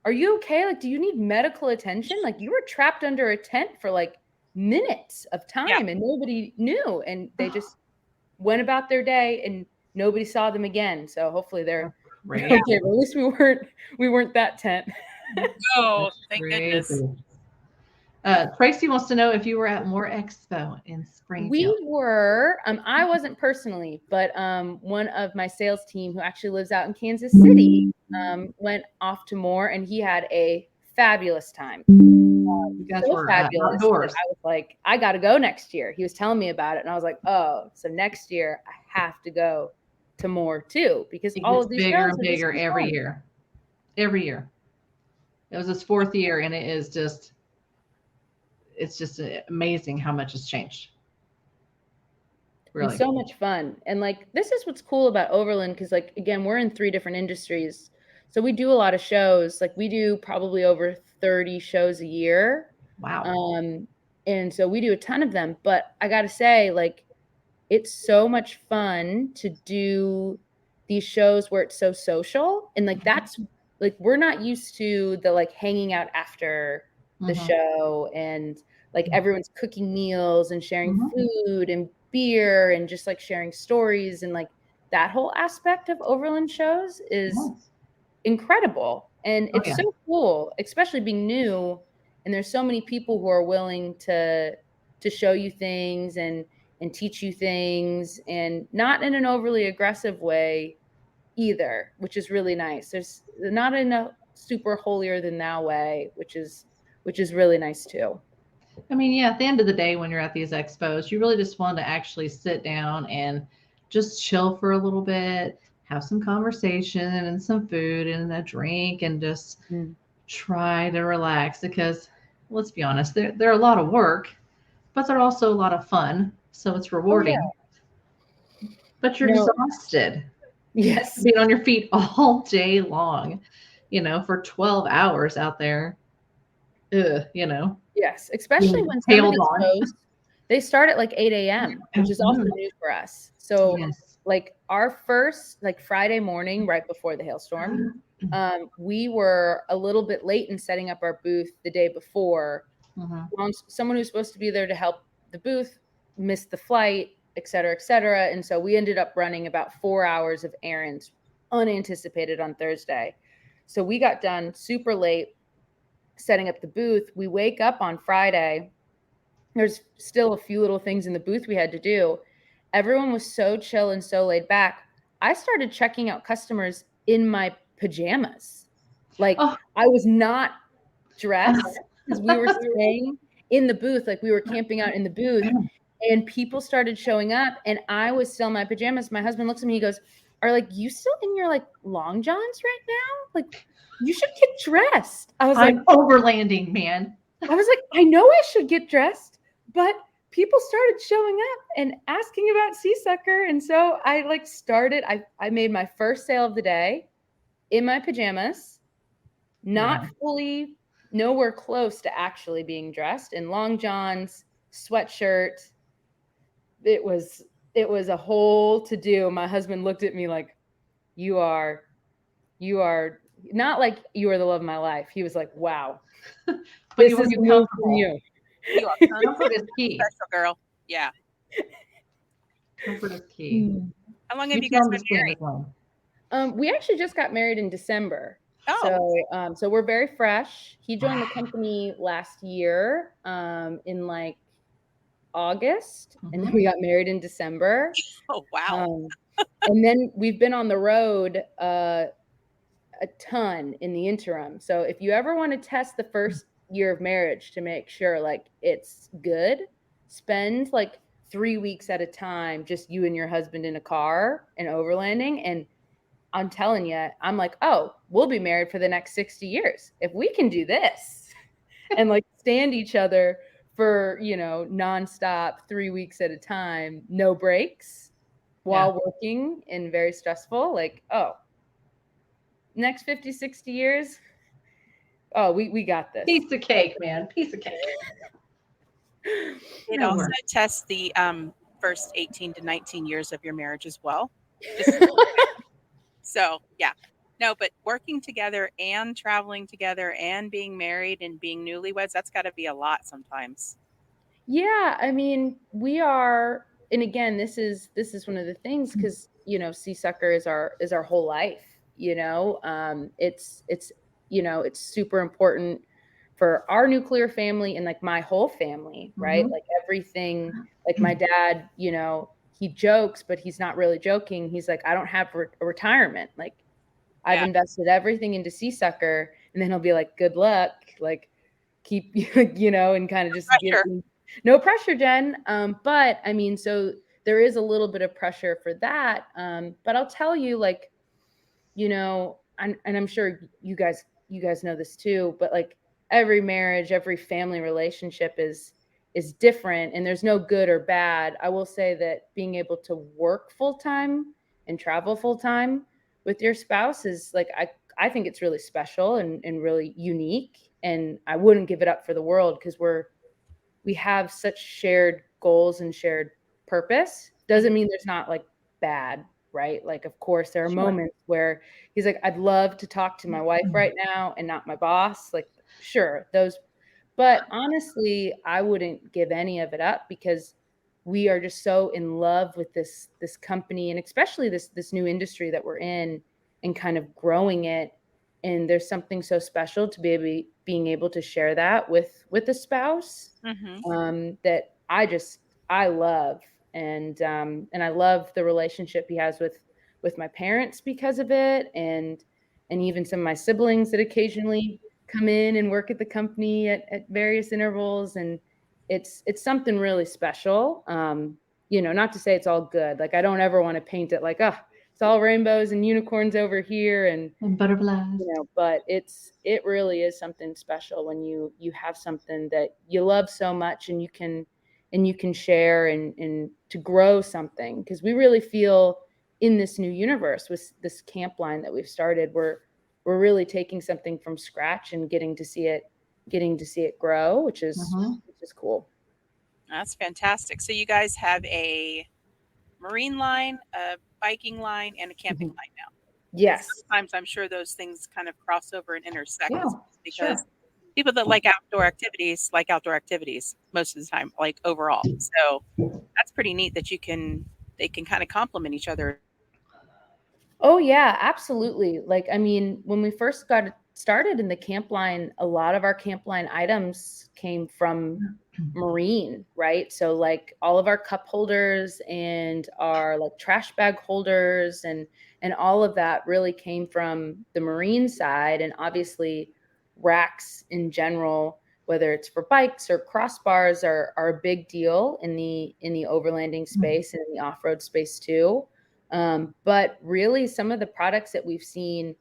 are you okay? Like, do you need medical attention? Like you were trapped under a tent for like minutes of time and nobody knew. And they just went about their day and nobody saw them again. So hopefully they're okay. But at least we weren't that tent. Oh, thank goodness. Tracy wants to know if you were at More Expo in Springfield. We were. I wasn't personally, but one of my sales team who actually lives out in Kansas City went off to More, and he had a fabulous time. You guys were fabulous. Outdoors. I was like, I got to go next year. He was telling me about it, and I was like, oh, so next year I have to go to More too, because all of these bigger and bigger every year. Every year. It was his 4th year, and it's just amazing how much has changed. Really. It's so much fun. And like, this is what's cool about Overland. Cause like, again, we're in 3 different industries. So we do a lot of shows. Like we do probably over 30 shows a year. Wow. And so we do a ton of them, but I got to say, like, it's so much fun to do these shows where it's so social. And like, that's like, we're not used to the like hanging out after the show and like everyone's cooking meals and sharing food and beer and just like sharing stories, and like that whole aspect of Overland shows is incredible. And it's so cool, especially being new, and there's so many people who are willing to show you things and teach you things, and not in an overly aggressive way either, which is really nice. There's not in a super holier than thou way, which is really nice too. I mean, yeah, at the end of the day, when you're at these expos, you really just want to actually sit down and just chill for a little bit, have some conversation and some food and a drink, and just try to relax, because let's be honest, they're a lot of work, but they're also a lot of fun. So it's rewarding. But you're exhausted. Yes. Being on your feet all day long, for 12 hours out there. Yes, especially when some of these shows, they start at like 8 a.m., which is also new for us. So like our first like Friday morning right before the hailstorm, we were a little bit late in setting up our booth the day before. Someone who's supposed to be there to help the booth missed the flight, et cetera, et cetera. And so we ended up running about 4 hours of errands unanticipated on Thursday. So we got done super late setting up the booth. We wake up on Friday. There's still a few little things in the booth we had to do. Everyone was so chill and so laid back. I started checking out customers in my pajamas. Like I was not dressed because we were staying in the booth. Like we were camping out in the booth, and people started showing up, and I was still in my pajamas. My husband looks at me, he goes, are like you still in your like long johns right now? Like you should get dressed. I was like, overlanding, man. I was like, I know I should get dressed, but people started showing up and asking about Seasucker. And so I like started, I made my first sale of the day in my pajamas, not fully, nowhere close to actually being dressed, in long johns, sweatshirt. It was a whole to do. My husband looked at me like, you are not like you are the love of my life. He was like, wow. But this is new from you. You are comfort is key. Special girl. Yeah. Comfort is key. How long have you guys been married? We actually just got married in December. So we're very fresh. He joined the company last year in like August, and then we got married in December. Oh, wow. And then we've been on the road a ton in the interim. So if you ever want to test the first year of marriage to make sure like it's good, spend like 3 weeks at a time, just you and your husband in a car and overlanding. And I'm telling you, I'm like, oh, we'll be married for the next 60 years. If we can do this and like stand each other for, nonstop 3 weeks at a time, no breaks while working and very stressful, like, oh, next 50, 60 years, oh, we got this. Piece of cake, man. Piece of cake. It No also worries. tests the first 18 to 19 years of your marriage as well. So, yeah. No, but working together and traveling together and being married and being newlyweds, that's got to be a lot sometimes. Yeah, I mean, we are, and again, this is one of the things, because sea sucker is our whole life. It's it's super important for our nuclear family and like my whole family, right? Like everything, like my dad, he jokes, but he's not really joking. He's like, I don't have a retirement. Like, I've invested everything into sea sucker, and then he'll be like, good luck, like keep, and kind of just give. No pressure, Jen. But I mean, so there is a little bit of pressure for that. But I'll tell you, like, and I'm sure you guys know this too, but like every marriage, every family relationship is different, and there's no good or bad. I will say that being able to work full time and travel full time with your spouse is like, I think it's really special and really unique, and I wouldn't give it up for the world, because we have such shared goals and shared purpose. Doesn't mean there's not like bad, right? Like, of course, there are moments where he's like, I'd love to talk to my wife right now and not my boss. Like, sure, those, but honestly, I wouldn't give any of it up, because we are just so in love with this company, and especially this new industry that we're in, and kind of growing it. And there's something so special to being able to share that with a spouse, that I love, and I love the relationship he has with my parents because of it, and even some of my siblings that occasionally come in and work at the company at various intervals, and it's something really special. Not to say it's all good. Like, I don't ever want to paint it like, oh, it's all rainbows and unicorns over here and butterflies. But it really is something special when you have something that you love so much, and you can share and to grow something, because we really feel in this new universe with this camp line that we've started, we're really taking something from scratch and getting to see it grow, which is cool. That's fantastic. So you guys have a marine line, a biking line, and a camping line now. Yes. And sometimes I'm sure those things kind of cross over and intersect, because sure. people that like outdoor activities most of the time, like overall. So that's pretty neat that they can kind of complement each other. Oh yeah, absolutely. Like, I mean, when we first got started in the camp line, a lot of our camp line items came from marine, right? So like all of our cup holders and our like trash bag holders and all of that really came from the marine side. And obviously racks in general, whether it's for bikes or crossbars, are a big deal in the overlanding space and in the off-road space too. But really some of the products that we've seen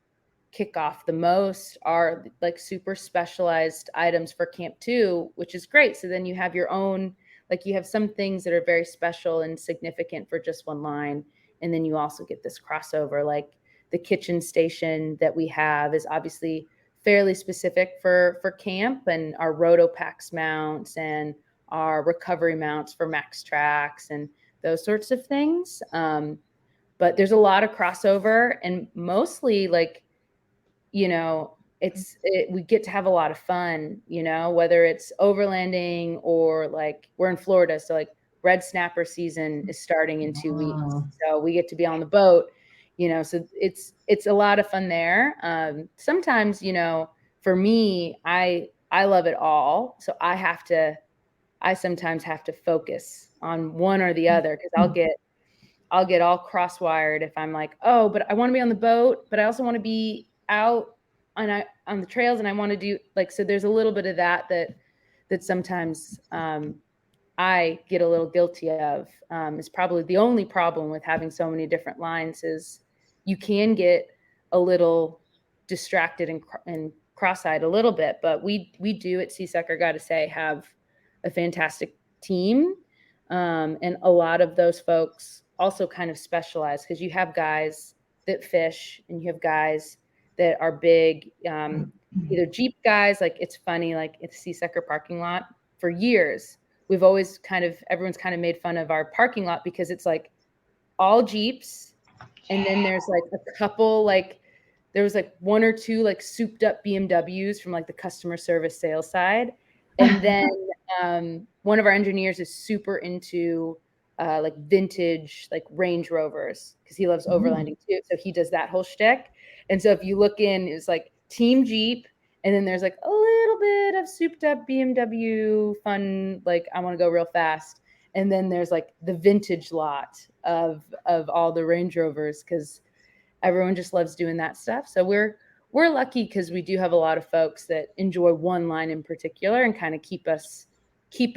kick off the most are like super specialized items for Camp 2, which is great. So then you have your own, like you have some things that are very special and significant for just one line. And then you also get this crossover, like the kitchen station that we have is obviously fairly specific for camp, and our Rotopax mounts and our recovery mounts for Max Tracks and those sorts of things. But there's a lot of crossover, and mostly like, we get to have a lot of fun, whether it's overlanding or like we're in Florida. So like red snapper season is starting in 2 weeks. So we get to be on the boat, so it's a lot of fun there. Sometimes, for me, I love it all. So I sometimes have to focus on one or the other, because I'll get all cross-wired if I'm like, oh, but I want to be on the boat, but I also want to be out on the trails, and I want to do like, so there's a little bit of that sometimes I I get a little guilty of, is probably the only problem with having so many different lines is you can get a little distracted and cross-eyed a little bit, but we do at Seasucker, got to say, have a fantastic team. And a lot of those folks also kind of specialize, because you have guys that fish and you have guys that are big, either Jeep guys. Like, it's funny, like at the Seasucker parking lot for years, we've always everyone's kind of made fun of our parking lot because it's like all Jeeps. And then there's like a couple, like there was like one or two like souped up BMWs from like the customer service sales side. And then one of our engineers is super into like vintage, like Range Rovers, because he loves overlanding too. So he does that whole shtick. And so if you look in, it's like Team Jeep, and then there's like a little bit of souped up BMW fun, like I want to go real fast. And then there's like the vintage lot of all the Range Rovers, because everyone just loves doing that stuff. So we're lucky because we do have a lot of folks that enjoy one line in particular and kind of keep us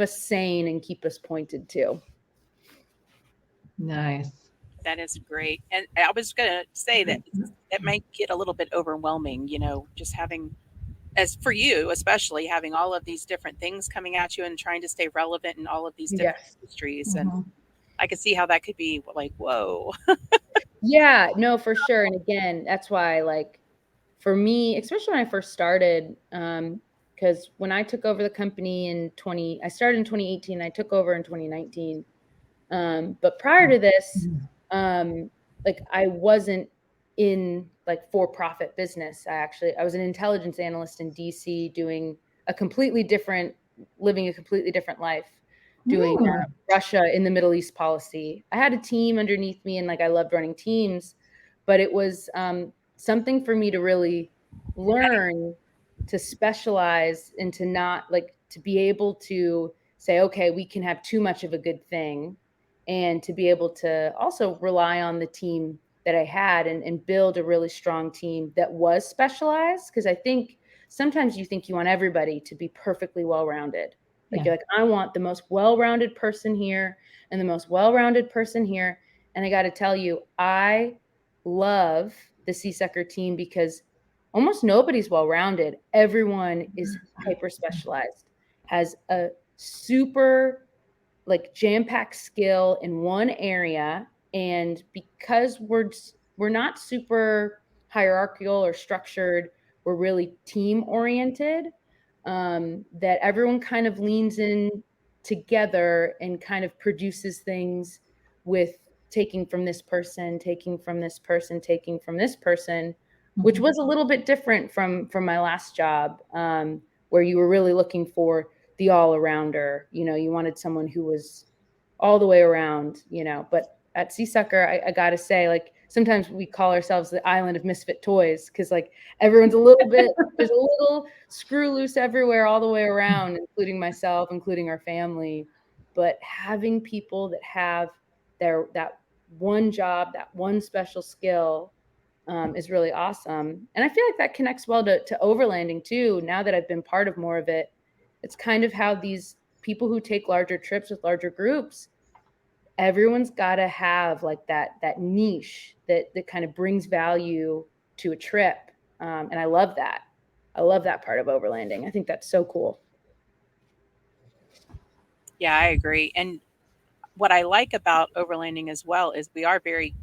sane and keep us pointed too. Nice. That is great. And I was going to say that it might get a little bit overwhelming, just having, as for you, especially having all of these different things coming at you and trying to stay relevant in all of these different industries. And I could see how that could be like, whoa. Yeah, no, for sure. And again, that's why, like, for me, especially when I first started, because when I took over the company I started in 2018, I took over in 2019. But prior to this, like I wasn't in like for-profit business. I was an intelligence analyst in DC living a completely different life, doing Russia in the Middle East policy. I had a team underneath me, and like I loved running teams, but it was something for me to really learn to specialize and to not like to be able to say, okay, we can have too much of a good thing, and to be able to also rely on the team that I had and build a really strong team that was specialized. Because I think sometimes you think you want everybody to be perfectly well-rounded. Like you're like, I want the most well-rounded person here and the most well-rounded person here. And I got to tell you, I love the Seasucker team because almost nobody's well-rounded. Everyone is hyper-specialized, has a super like jam-packed skill in one area. And because we're not super hierarchical or structured, we're really team-oriented, that everyone kind of leans in together and kind of produces things with taking from this person, taking from this person, taking from this person, which was a little bit different from my last job, where you were really looking for the all-arounder. You wanted someone who was all the way around, but at Seasucker, I gotta say, like, sometimes we call ourselves the island of misfit toys, because like everyone's a little bit, there's a little screw loose everywhere all the way around, including myself, including our family. But having people that have that one job, that one special skill, is really awesome. And I feel like that connects well to overlanding too. Now that I've been part of more of it, it's kind of how these people who take larger trips with larger groups, everyone's got to have like that niche that kind of brings value to a trip. And I love that. I love that part of overlanding. I think that's so cool. Yeah, I agree. And what I like about overlanding as well is we are very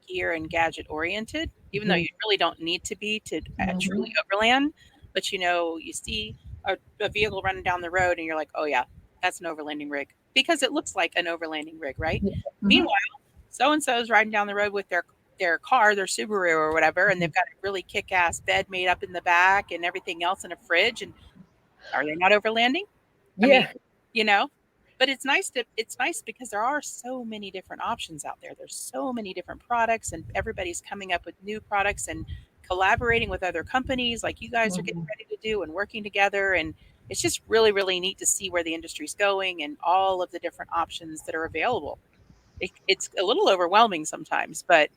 gear and gadget oriented, even though you really don't need to be to truly overland. But you see a vehicle running down the road and you're like, oh yeah, that's an overlanding rig, because it looks like an overlanding rig, right? Meanwhile, so-and-so is riding down the road with their car, their Subaru or whatever, and they've got a really kick-ass bed made up in the back and everything else in a fridge. And are they not overlanding? Yeah. I mean, but it's nice because there are so many different options out there. There's so many different products, and everybody's coming up with new products and collaborating with other companies like you guys are getting ready to do and working together. And it's just really, really neat to see where the industry's going and all of the different options that are available. It's a little overwhelming sometimes, but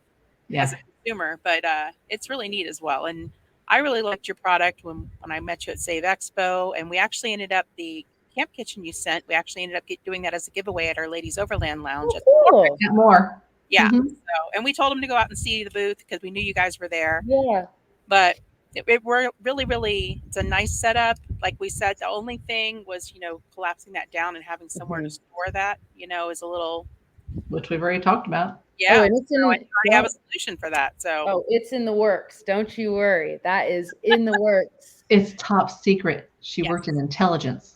as a consumer, but it's really neat as well. And I really liked your product when I met you at Save Expo, and we actually ended up, the camp kitchen you sent. We actually ended up doing that as a giveaway at our Ladies Overland Lounge. Cool. Get more. Yeah. Mhm. So, and we told them to go out and see the booth because we knew you guys were there. Yeah. But it were really, it's a nice setup. Like we said, the only thing was, collapsing that down and having somewhere to store that, is a little. Which we've already talked about. Yeah. Oh, and it's so I already have a solution for that. So. Oh, it's in the works. Don't you worry. That is in the works. It's top secret. She worked in intelligence.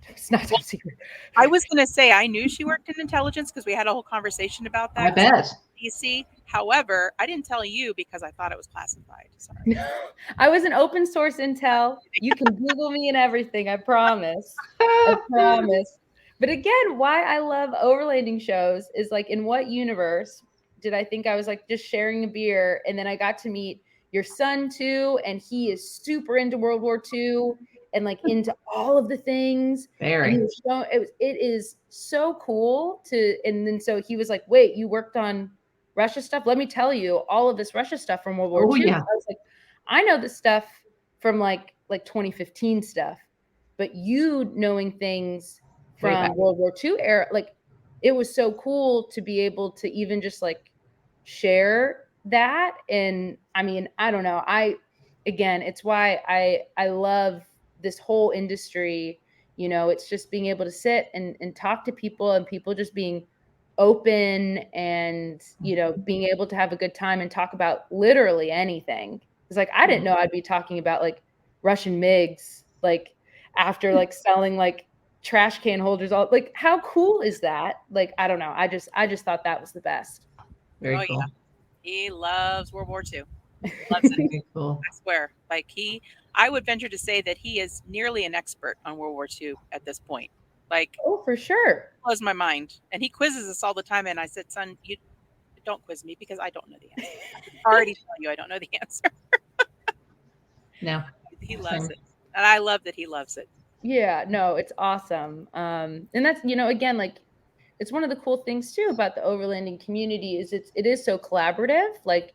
It's not top secret. I was going to say I knew she worked in intelligence because we had a whole conversation about that. I bet. DC. However, I didn't tell you because I thought it was classified. Sorry. I was an open source intel. You can Google me and everything. I promise. I promise. But again, why I love overlanding shows is like, in what universe did I think I was like just sharing a beer, and then I got to meet your son too, and he is super into World War II and like into all of the things. Very. It is so cool to. And then so he was like, "Wait, you worked on Russia stuff? Let me tell you all of this Russia stuff from World War II." Yeah. I was like, I know this stuff from like 2015 stuff, but you knowing things from World War II era, like it was so cool to be able to even just like share that. And I mean, I don't know. Again, it's why I love this whole industry. It's just being able to sit and talk to people, and people just being open and, being able to have a good time and talk about literally anything. It's like, I didn't know I'd be talking about like Russian MiGs, like after like selling like trash can holders, all like, how cool is that? Like, I don't know. I just thought that was the best. Very cool. Yeah. He loves World War II. Loves it. Very cool. I swear. Like I would venture to say that he is nearly an expert on World War II at this point. Like, oh, for sure. Blows my mind. And he quizzes us all the time. And I said, son, you don't quiz me because I don't know the answer. I already tell you I don't know the answer. No. He loves it. And I love that he loves it. Yeah, no, it's awesome. And that's, again, like, it's one of the cool things too about the overlanding community is it is so collaborative. Like,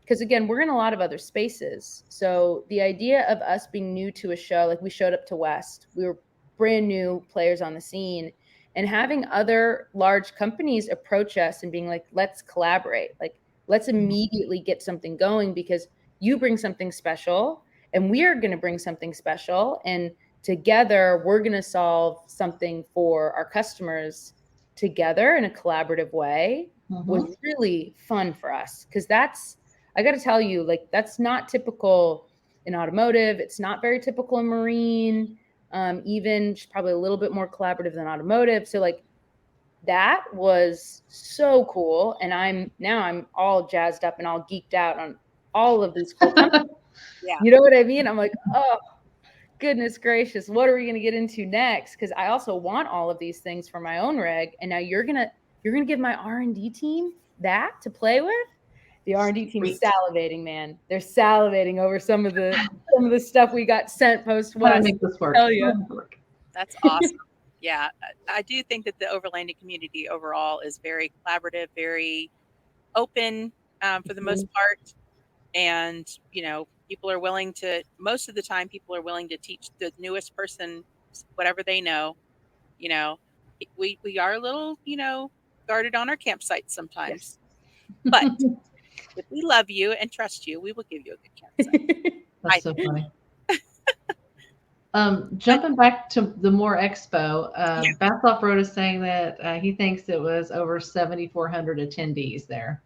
because again, we're in a lot of other spaces. So the idea of us being new to a show, like we showed up to West, we were brand new players on the scene, and having other large companies approach us and being like, let's collaborate. Like, let's immediately get something going because you bring something special and we are going to bring something special. And together we're going to solve something for our customers together in a collaborative way. Was really fun for us. Because I got to tell you, like, that's not typical in automotive. It's not very typical in marine. Even just probably a little bit more collaborative than automotive. So like that was so cool. And I'm all jazzed up and all geeked out on all of these cool companies. Yeah. You know what I mean? I'm like, oh, goodness gracious, what are we going to get into next? Because I also want all of these things for my own rig. And now you're gonna give my R&D team that to play with. The R&D team is salivating, man. They're salivating over some of the stuff we got sent post West. Make this work. Tell you. That's awesome. Yeah, I do think that the overlanding community overall is very collaborative, very open for the most part. And, people are willing to, most of the time, people are willing to teach the newest person whatever they know. We are a little, guarded on our campsites sometimes. Yes. But if we love you and trust you, we will give you a good campsite. That's so funny. Jumping back to the more expo, Bath Off-Road is saying that he thinks it was over 7,400 attendees there.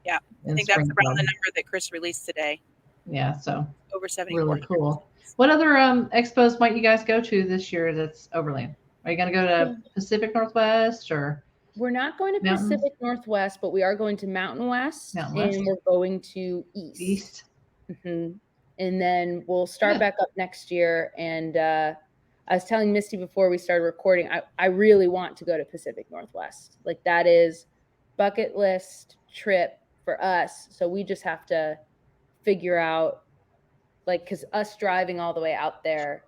Yeah, I think that's around the number that Chris released today. Yeah, so over 7,400. Really cool. What other expos might you guys go to this year that's overland? Are you going to go to Pacific Northwest or? We're not going to Pacific Northwest, but we are going to Mountain West, and we're going to East. Mm-hmm. And then we'll start back up next year. And I was telling Misty before we started recording, I really want to go to Pacific Northwest. Like that is bucket list trip for us. So we just have to figure out, like, because us driving all the way out there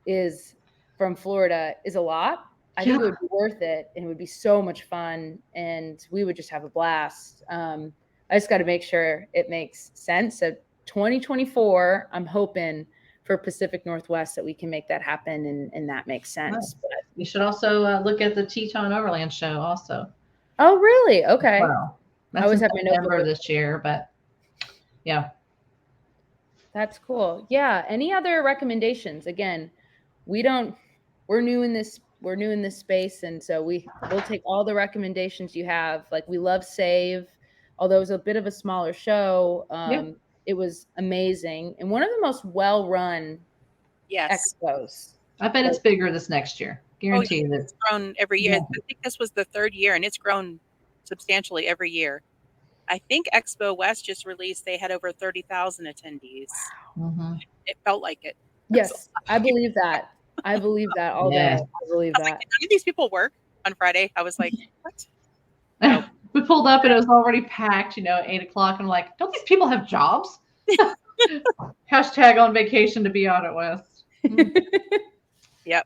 is from Florida is a lot. I think it would be worth it, and it would be so much fun, and we would just have a blast. I just got to make sure it makes sense. So 2024, I'm hoping for Pacific Northwest that we can make that happen, and that makes sense. Nice. But, You should also look at the Teton Overland show also. oh, really? Okay. Well, I always that's have in my notebook November with- this year, but yeah. That's cool. Yeah. Any other recommendations? Again, we're new in this space, and so we'll take all the recommendations you have. Like, we love Save, although it was a bit of a smaller show. Yep. It was amazing and one of the most well-run Yes. expos. I bet it's bigger this next year. Guaranteed that. It's grown every year. Yeah. I think this was the third year, and it's grown substantially every year. I think Expo West just released, they had over 30,000 attendees. Mm-hmm. It felt like it. Yes, I believe that. I believe that all Yes. day. I believe I was that. like, did none of these people work on Friday? I was like, what? We pulled up and it was already packed, at 8:00. I'm like, don't these people have jobs? Hashtag on vacation to be out at West. Yep. Yeah.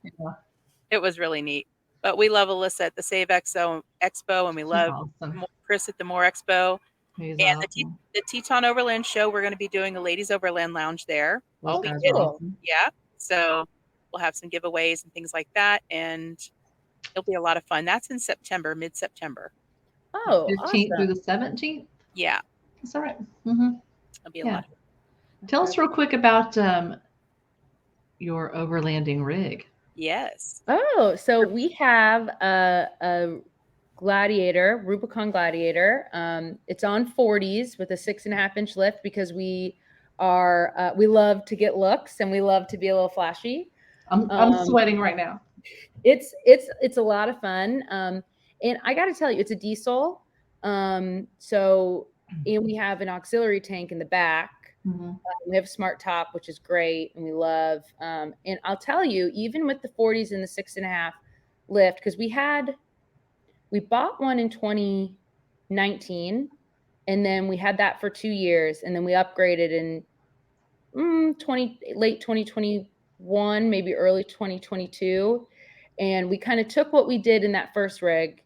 It was really neat. But we love Alyssa at the Save Expo, and we love Awesome. Chris at the More Expo. He's And awesome. the Teton Overland show, we're going to be doing a ladies Overland lounge there. Those Oh, guys cool. are awesome. Yeah. So we'll have some giveaways and things like that. And it'll be a lot of fun. That's in September, mid-September. Oh, 15th through awesome. the 17th. Yeah. That's all right. Mm-hmm. It'll be a Yeah. lot of fun. Tell us real quick about your overlanding rig. Yes. Oh, so we have a Gladiator, Rubicon Gladiator. It's on 40s with a 6.5-inch lift because we love to get looks and we love to be a little flashy. I'm sweating right now. It's a lot of fun. And I got to tell you, it's a diesel. And we have an auxiliary tank in the back. Mm-hmm. We have a smart top, which is great, and we love. And I'll tell you, even with the 40s and the 6.5 lift, because we bought one in 2019, and then we had that for 2 years, and then we upgraded in late 2021, maybe early 2022, and we kind of took what we did in that first rig,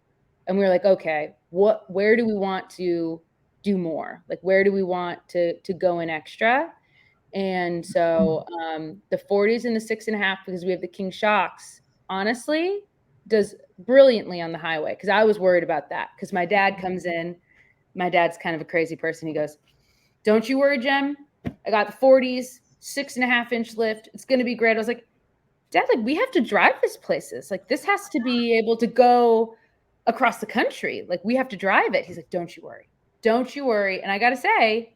and we were like, okay, where do we want to do more? Like, where do we want to go in extra? And so the 40s and the 6.5, because we have the King shocks, honestly, does brilliantly on the highway. Because I was worried about that. Because my dad comes in. My dad's kind of a crazy person. He goes, "Don't you worry, Jem. I got the 40s, 6.5-inch lift. It's going to be great." I was like, "Dad, like, we have to drive this places. Like, this has to be able to go across the country. Like, we have to drive it." He's like, "Don't you worry. Don't you worry." And I got to say,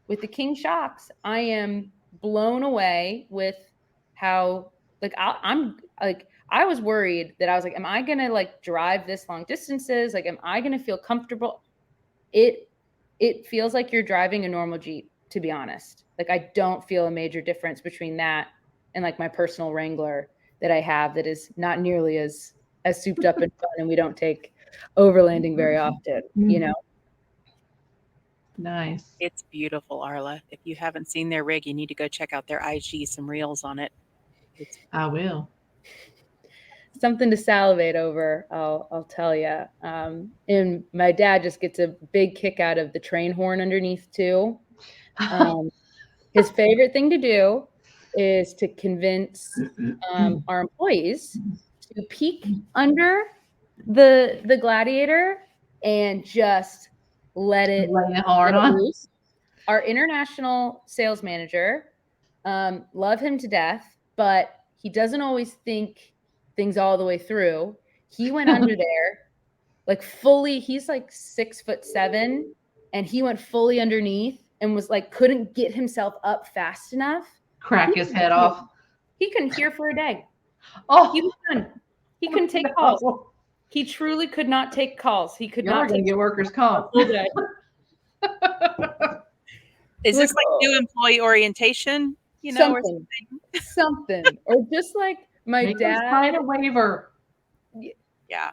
with the King shocks, I am blown away with how, like, I was worried that I was like, am I going to like drive this long distances? Like, am I going to feel comfortable? It feels like you're driving a normal Jeep, to be honest. Like, I don't feel a major difference between that and like my personal Wrangler that I have that is not nearly as souped up and fun, and we don't take overlanding very often, you know? Nice. It's beautiful, Arla. If you haven't seen their rig, you need to go check out their IG, some reels on it. I will. Something to salivate over, I'll tell you. And my dad just gets a big kick out of the train horn underneath too. His favorite thing to do is to convince our employees to peek under the Gladiator and just let it hard on. loose. Our international sales manager, love him to death, but he doesn't always think things all the way through. He went under there, like fully. He's like 6'7", and he went fully underneath and was like, couldn't get himself up fast enough. Crack his head off. He couldn't hear for a day. Oh, He was done. He couldn't take calls. He truly could not take calls. He could Y'all not are gonna take get workers' comp. full day. Is this like new employee orientation? You know, or something, or just like my Make them dad. sign a waiver. Yeah.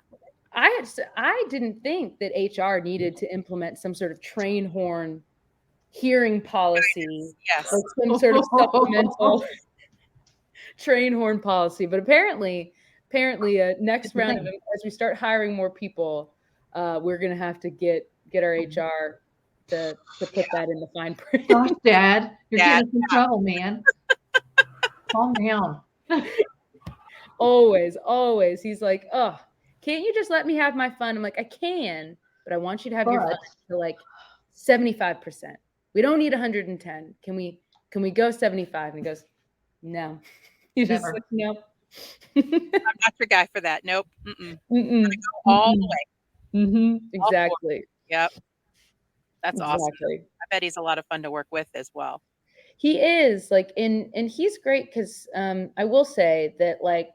I didn't think that HR needed to implement some sort of train horn hearing policy, Yes. like some sort of supplemental train horn policy. But apparently, next round of as we start hiring more people, we're gonna have to get our HR to put that in the fine print. Gosh, Dad, you're getting us in trouble, man. Calm down. Always. He's like, oh, can't you just let me have my fun? I'm like, I can, but I want you to have your fun to like 75%. We don't need 110. Can we go 75? And he goes, no. He just like, nope. I'm not your guy for that. Nope. Mm-mm. Mm-mm. Go all the way. Mm-hmm. Exactly. Yep. That's awesome. Exactly. I bet he's a lot of fun to work with as well. He is like, and he's great because I will say that like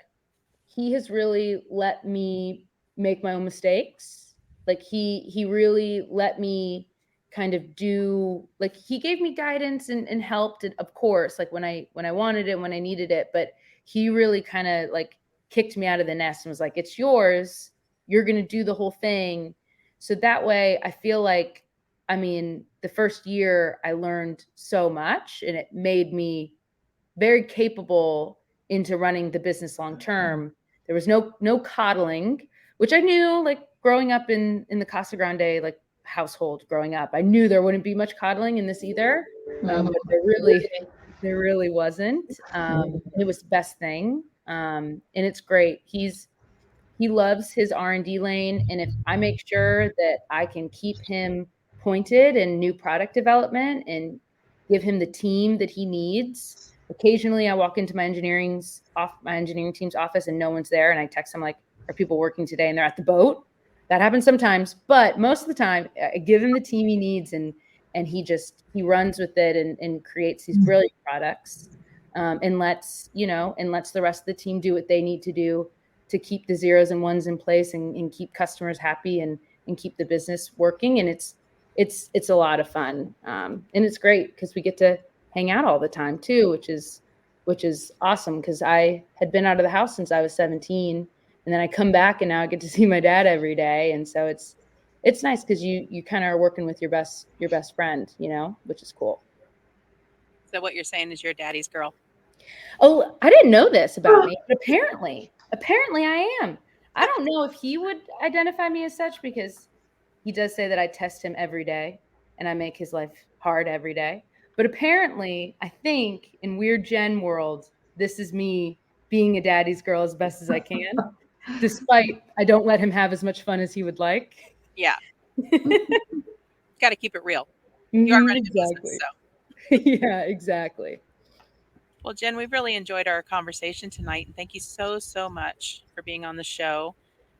he has really let me make my own mistakes. Like he really let me kind of do, like he gave me guidance and helped it, of course, like when I wanted it, when I needed it, but he really kind of like kicked me out of the nest and was like, it's yours. You're going to do the whole thing. So that way I feel like, I mean, the first year I learned so much and it made me very capable into running the business long term. There was no coddling, which I knew, like growing up in the Casa Grande like household growing up, I knew there wouldn't be much coddling in this either. But there really wasn't. It was the best thing. And it's great. He loves his R&D lane. And if I make sure that I can keep him pointed in new product development and give him the team that he needs. Occasionally I walk into my engineering team's office and no one's there. And I text him like, are people working today? And they're at the boat. That happens sometimes, but most of the time I give him the team he needs and he runs with it and creates these brilliant products. And lets the rest of the team do what they need to do to keep the zeros and ones in place and keep customers happy and keep the business working. And it's a lot of fun. And it's great because we get to hang out all the time too, which is awesome. Cause I had been out of the house since I was 17 and then I come back and now I get to see my dad every day. And so it's nice because you kind of are working with your best friend, which is cool. So what you're saying is you're daddy's girl. Oh, I didn't know this about me, but apparently I am. I don't know if he would identify me as such because he does say that I test him every day and I make his life hard every day. But apparently, I think in Weird Gen world, this is me being a daddy's girl as best as I can, despite I don't let him have as much fun as he would like. Yeah. Got to keep it real. You are running a business, so. Yeah, exactly. Well, Jen, we've really enjoyed our conversation tonight, and thank you so much for being on the show.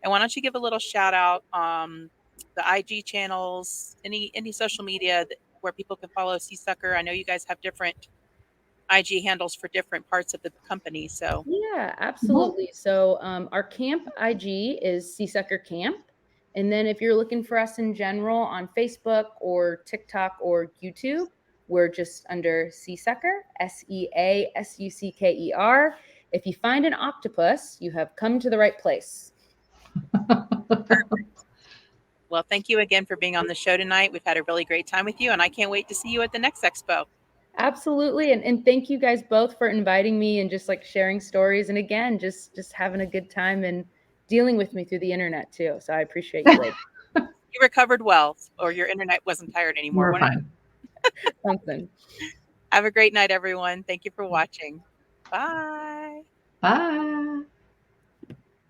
And why don't you give a little shout out the IG channels, any social media where people can follow Seasucker? I know you guys have different IG handles for different parts of the company. So yeah, absolutely. So our camp IG is Seasucker Camp. And then if you're looking for us in general on Facebook or TikTok or YouTube, we're just under Seasucker, SEASUCKER. If you find an octopus, you have come to the right place. Perfect. Well, thank you again for being on the show tonight. We've had a really great time with you, and I can't wait to see you at the next expo. Absolutely. And thank you guys both for inviting me and just like sharing stories. And again, just having a good time and dealing with me through the internet too. So I appreciate you ladies. You recovered well, or your internet wasn't tired anymore. We're fine. Something. Have a great night, everyone. Thank you for watching. Bye. Bye.